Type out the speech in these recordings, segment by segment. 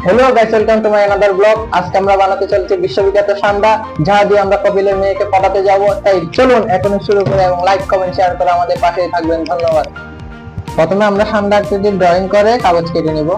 Hello guys, welcome to my another vlog. আজকে আমরা বানাতে চলছি বিশ্ববিখ্যাত সান্ডা, যা দিয়ে আমরা কপিলের মেয়েকে পটাতে যাব। তাই চলুন এখন শুরু করে এবং লাইক কমেন্ট শেয়ার করে আমাদের পাশেই থাকবেন। ধন্যবাদ। প্রথমে আমরা সান্ডা আকৃতির ড্রয়িং করে কাগজ কেটে নেব।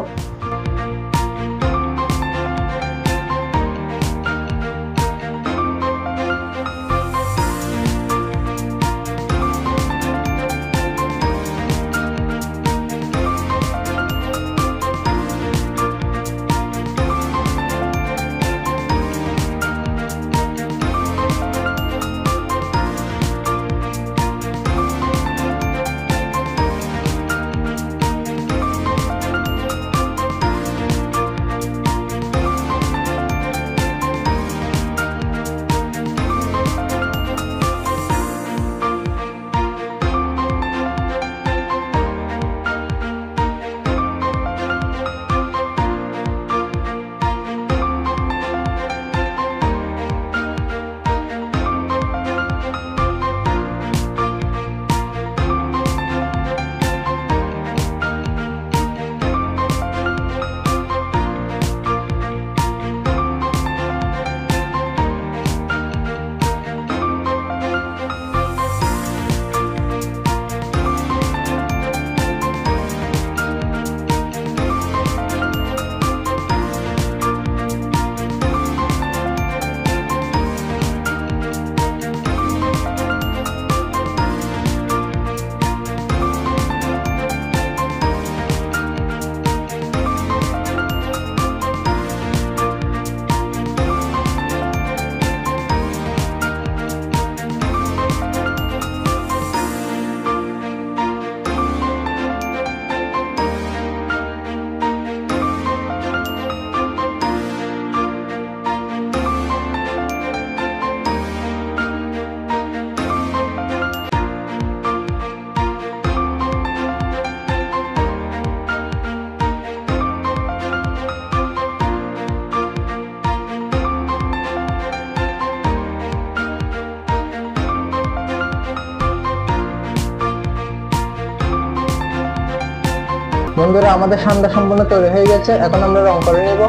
বন্ধুরা, আমাদের সান্ডা সম্পূর্ণ তৈরি হয়ে গেছে। এখন আমরা রং করে নেব।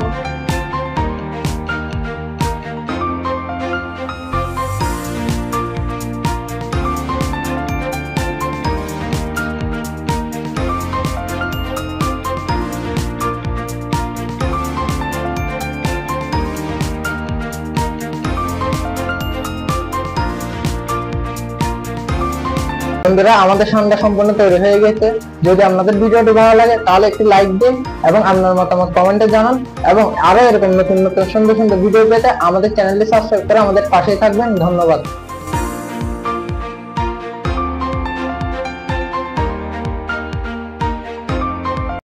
বন্ধুরা, আমাদের সান্ডা সম্পূর্ণ তৈরি হয়ে গেছে। যদি আপনাদের ভিডিওটি ভালো লাগে তাহলে একটি লাইক দিন এবং আপনার মতামত কমেন্টে জানান। এবং আরো এরকম নতুন নতুন সুন্দর সুন্দর ভিডিও পেতে আমাদের চ্যানেলটি সাবস্ক্রাইব করে আমাদের পাশেই থাকবেন। ধন্যবাদ।